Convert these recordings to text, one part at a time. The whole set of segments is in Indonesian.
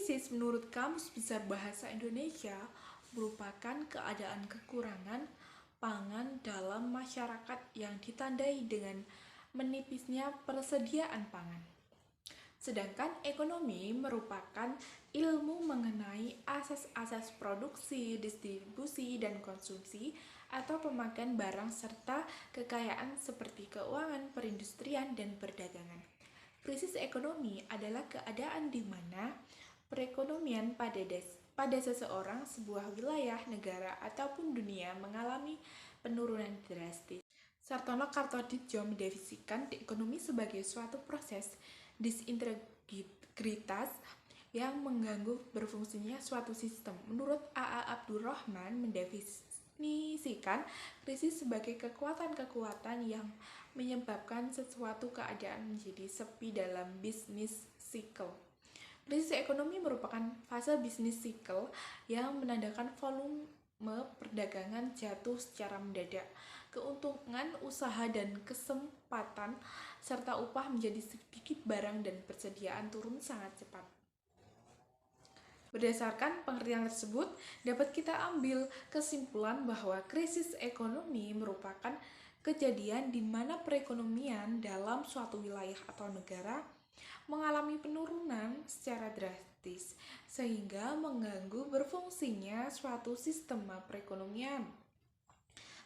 Krisis menurut Kamus Besar Bahasa Indonesia merupakan keadaan kekurangan pangan dalam masyarakat yang ditandai dengan menipisnya persediaan pangan. Sedangkan ekonomi merupakan ilmu mengenai asas-asas produksi, distribusi, dan konsumsi atau pemakaian barang serta kekayaan seperti keuangan, perindustrian, dan perdagangan. Krisis ekonomi adalah keadaan di mana perekonomian pada seseorang, sebuah wilayah, negara, ataupun dunia mengalami penurunan drastis. Sartono Kartoditjo mendefinisikan ekonomi sebagai suatu proses disintegritas yang mengganggu berfungsinya suatu sistem. Menurut A.A. Abdurrahman mendefinisikan krisis sebagai kekuatan-kekuatan yang menyebabkan sesuatu keadaan menjadi sepi dalam bisnis cycle. Krisis ekonomi merupakan fase bisnis cycle yang menandakan volume perdagangan jatuh secara mendadak, keuntungan usaha dan kesempatan serta upah menjadi sedikit barang dan persediaan turun sangat cepat. Berdasarkan pengertian tersebut, dapat kita ambil kesimpulan bahwa krisis ekonomi merupakan kejadian di mana perekonomian dalam suatu wilayah atau negara mengalami penurunan secara drastis sehingga mengganggu berfungsinya suatu sistem perekonomian.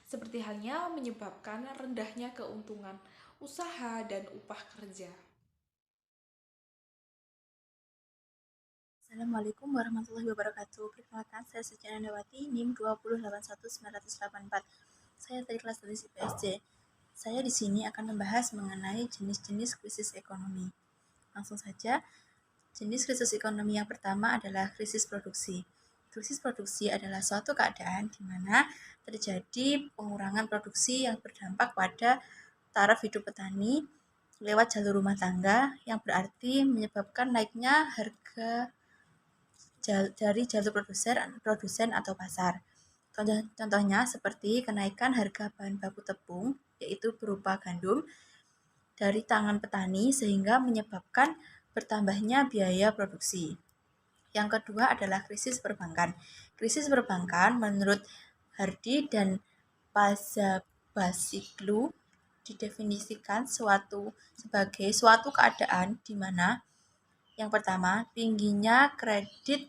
Seperti halnya menyebabkan rendahnya keuntungan usaha dan upah kerja. Assalamualaikum warahmatullahi wabarakatuh. Perkenalkan, saya Suci Nandawati, NIM 2081984. Saya dari kelas 3 IPSC. Saya di sini akan membahas mengenai jenis-jenis krisis ekonomi. Langsung saja, jenis krisis ekonomi yang pertama adalah krisis produksi. Krisis produksi adalah suatu keadaan di mana terjadi pengurangan produksi yang berdampak pada taraf hidup petani lewat jalur rumah tangga, yang berarti menyebabkan naiknya harga dari jalur produsen atau pasar. Contohnya seperti kenaikan harga bahan baku tepung, yaitu berupa gandum, dari tangan petani sehingga menyebabkan bertambahnya biaya produksi. Yang kedua adalah krisis perbankan. Krisis perbankan menurut Hardy dan Pazabasiglu didefinisikan sebagai suatu keadaan di mana yang pertama, tingginya kredit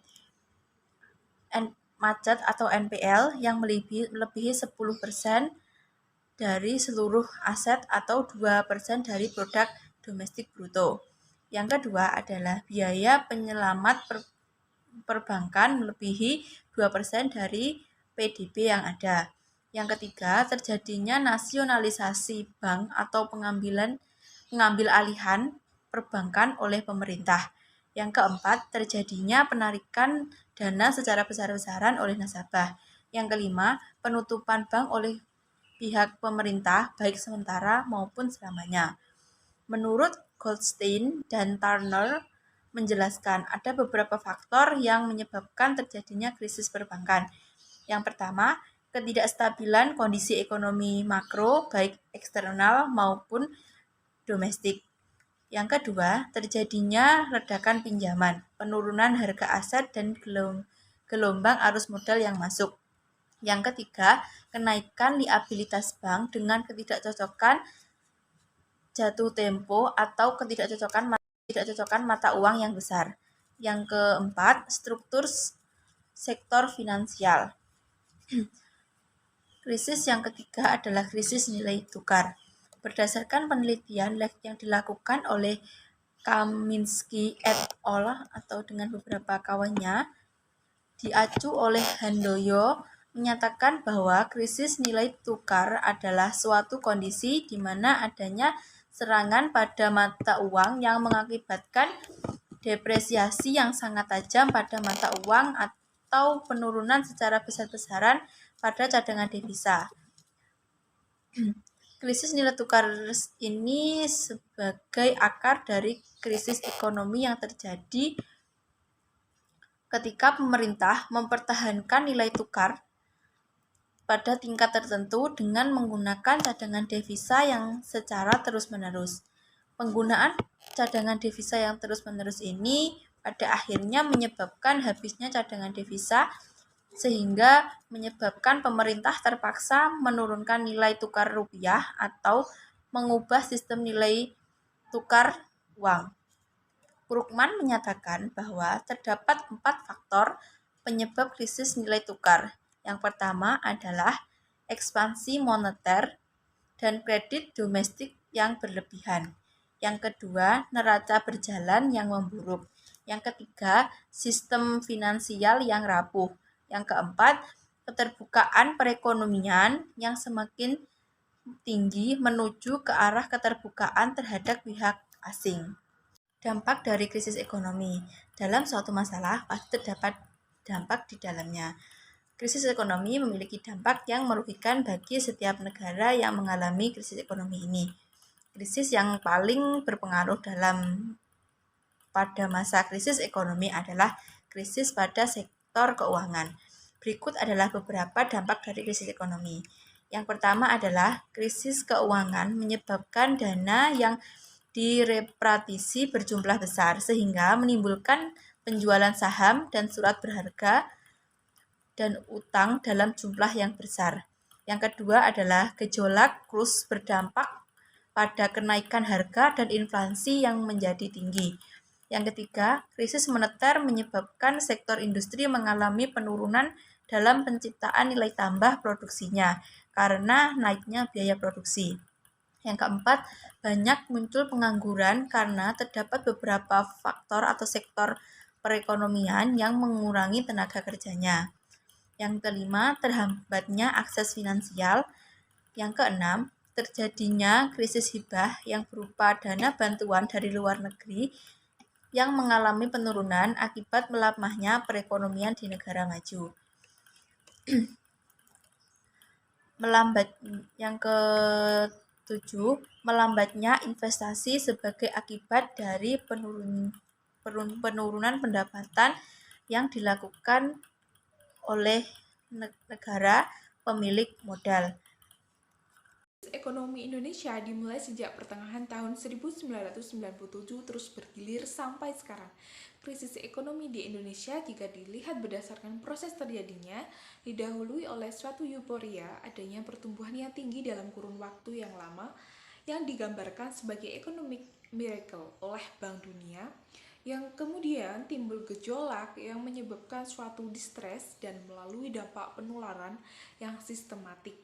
macet atau NPL yang melebihi 10% dari seluruh aset atau 2% dari produk domestik bruto. Yang kedua adalah biaya penyelamat perbankan melebihi 2% dari PDB yang ada. Yang ketiga, terjadinya nasionalisasi bank atau pengambil alihan perbankan oleh pemerintah. Yang keempat, terjadinya penarikan dana secara besar-besaran oleh nasabah. Yang kelima, penutupan bank oleh pihak pemerintah baik sementara maupun selamanya. Menurut Goldstein dan Turner menjelaskan ada beberapa faktor yang menyebabkan terjadinya krisis perbankan. Yang pertama, ketidakstabilan kondisi ekonomi makro baik eksternal maupun domestik. Yang kedua, terjadinya ledakan pinjaman, penurunan harga aset dan gelombang arus modal yang masuk. Yang ketiga, kenaikan liabilitas bank dengan ketidakcocokan jatuh tempo atau ketidakcocokan mata uang yang besar. Yang keempat, struktur sektor finansial. Krisis yang ketiga adalah krisis nilai tukar. Berdasarkan penelitian yang dilakukan oleh Kaminsky et al. Atau dengan beberapa kawannya, diacu oleh Handoyo, menyatakan bahwa krisis nilai tukar adalah suatu kondisi di mana adanya serangan pada mata uang yang mengakibatkan depresiasi yang sangat tajam pada mata uang atau penurunan secara besar-besaran pada cadangan devisa. Krisis nilai tukar ini sebagai akar dari krisis ekonomi yang terjadi ketika pemerintah mempertahankan nilai tukar pada tingkat tertentu dengan menggunakan cadangan devisa yang secara terus-menerus. Penggunaan cadangan devisa yang terus-menerus ini pada akhirnya menyebabkan habisnya cadangan devisa sehingga menyebabkan pemerintah terpaksa menurunkan nilai tukar rupiah atau mengubah sistem nilai tukar uang. Krugman menyatakan bahwa terdapat 4 faktor penyebab krisis nilai tukar. Yang pertama adalah ekspansi moneter dan kredit domestik yang berlebihan. Yang kedua, neraca berjalan yang memburuk. Yang ketiga, sistem finansial yang rapuh. Yang keempat, keterbukaan perekonomian yang semakin tinggi menuju ke arah keterbukaan terhadap pihak asing. Dampak dari krisis ekonomi. Dalam suatu masalah pasti terdapat dampak di dalamnya. Krisis ekonomi memiliki dampak yang merugikan bagi setiap negara yang mengalami krisis ekonomi ini. Krisis yang paling berpengaruh pada masa krisis ekonomi adalah krisis pada sektor keuangan. Berikut adalah beberapa dampak dari krisis ekonomi. Yang pertama adalah krisis keuangan menyebabkan dana yang direpatriasi berjumlah besar sehingga menimbulkan penjualan saham dan surat berharga dan utang dalam jumlah yang besar. Yang kedua adalah gejolak kurs berdampak pada kenaikan harga dan inflasi yang menjadi tinggi. Yang ketiga, krisis moneter menyebabkan sektor industri mengalami penurunan dalam penciptaan nilai tambah produksinya karena naiknya biaya produksi. Yang keempat, banyak muncul pengangguran karena terdapat beberapa faktor atau sektor perekonomian yang mengurangi tenaga kerjanya. Yang kelima, terhambatnya akses finansial. Yang keenam, terjadinya krisis hibah yang berupa dana bantuan dari luar negeri yang mengalami penurunan akibat melemahnya perekonomian di negara maju. Yang ketujuh, melambatnya investasi sebagai akibat dari penurunan pendapatan yang dilakukan oleh negara pemilik modal. Ekonomi Indonesia dimulai sejak pertengahan tahun 1997 terus bergilir sampai sekarang. Krisis ekonomi di Indonesia jika dilihat berdasarkan proses terjadinya didahului oleh suatu euforia adanya pertumbuhan yang tinggi dalam kurun waktu yang lama yang digambarkan sebagai economic miracle oleh Bank Dunia, yang kemudian timbul gejolak yang menyebabkan suatu distress dan melalui dampak penularan yang sistematik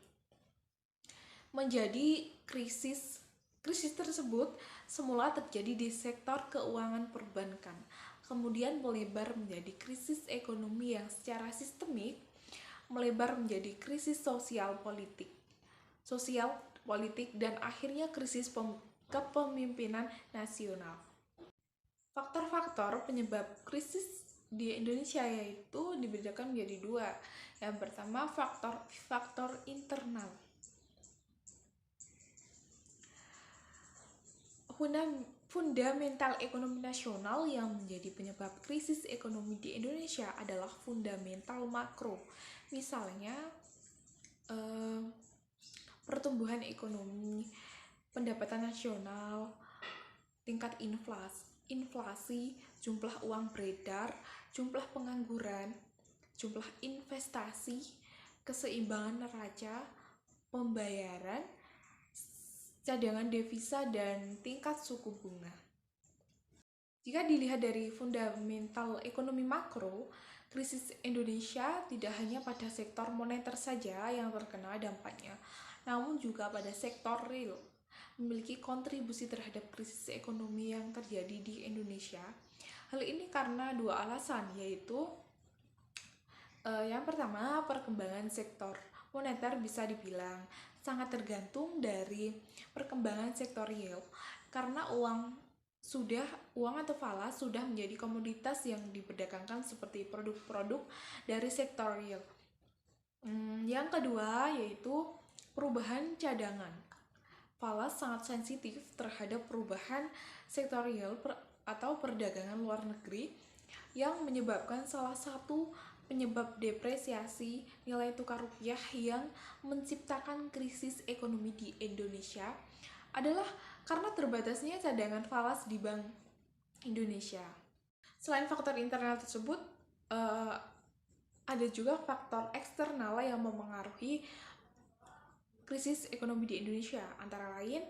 menjadi krisis. Krisis tersebut semula terjadi di sektor keuangan perbankan, kemudian melebar menjadi krisis ekonomi yang secara sistemik, melebar menjadi krisis sosial politik dan akhirnya krisis kepemimpinan nasional. Faktor-faktor penyebab krisis di Indonesia yaitu dibedakan menjadi dua. Yang pertama, faktor internal. Fundamental ekonomi nasional yang menjadi penyebab krisis ekonomi di Indonesia adalah fundamental makro. Misalnya, pertumbuhan ekonomi, pendapatan nasional, tingkat inflasi, jumlah uang beredar, jumlah pengangguran, jumlah investasi, keseimbangan neraca, pembayaran, cadangan devisa, dan tingkat suku bunga. Jika dilihat dari fundamental ekonomi makro, krisis Indonesia tidak hanya pada sektor moneter saja yang terkena dampaknya, namun juga pada sektor real memiliki kontribusi terhadap krisis ekonomi yang terjadi di Indonesia. Hal ini karena dua alasan, yaitu yang pertama, perkembangan sektor moneter bisa dibilang sangat tergantung dari perkembangan sektor real karena uang atau falas sudah menjadi komoditas yang diperdagangkan seperti produk-produk dari sektor real. Yang kedua yaitu perubahan cadangan. Falas sangat sensitif terhadap perubahan sektor real atau perdagangan luar negeri yang menyebabkan salah satu penyebab depresiasi nilai tukar rupiah yang menciptakan krisis ekonomi di Indonesia adalah karena terbatasnya cadangan falas di Bank Indonesia. Selain faktor internal tersebut, ada juga faktor eksternal yang memengaruhi krisis ekonomi di Indonesia. Antara lain,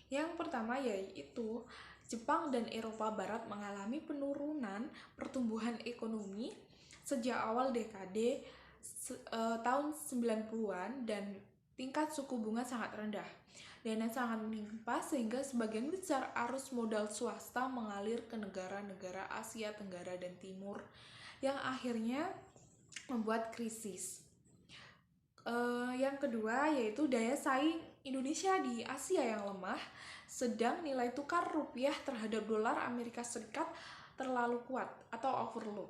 yang pertama yaitu Jepang dan Eropa Barat mengalami penurunan pertumbuhan ekonomi sejak awal dekade tahun 90-an dan tingkat suku bunga sangat rendah. Dana sangat menimpa sehingga sebagian besar arus modal swasta mengalir ke negara-negara Asia Tenggara dan Timur yang akhirnya membuat krisis. Yang kedua yaitu daya saing Indonesia di Asia yang lemah, sedang nilai tukar rupiah terhadap dolar Amerika Serikat terlalu kuat atau overload.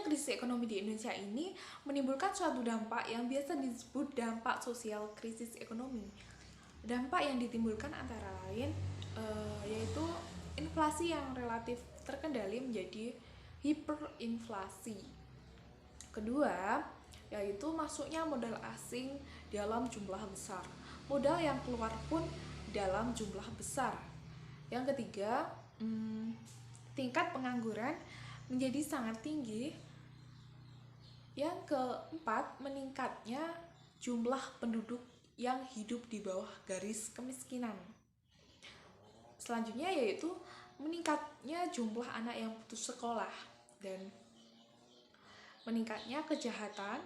Krisis ekonomi di Indonesia ini menimbulkan suatu dampak yang biasa disebut dampak sosial krisis ekonomi. Dampak yang ditimbulkan antara lain yaitu inflasi yang relatif terkendali menjadi hiperinflasi. Kedua, yaitu masuknya modal asing dalam jumlah besar. Modal yang keluar pun dalam jumlah besar. Yang ketiga, tingkat pengangguran menjadi sangat tinggi. Yang keempat, meningkatnya jumlah penduduk yang hidup di bawah garis kemiskinan. Selanjutnya yaitu meningkatnya jumlah anak yang putus sekolah dan meningkatnya kejahatan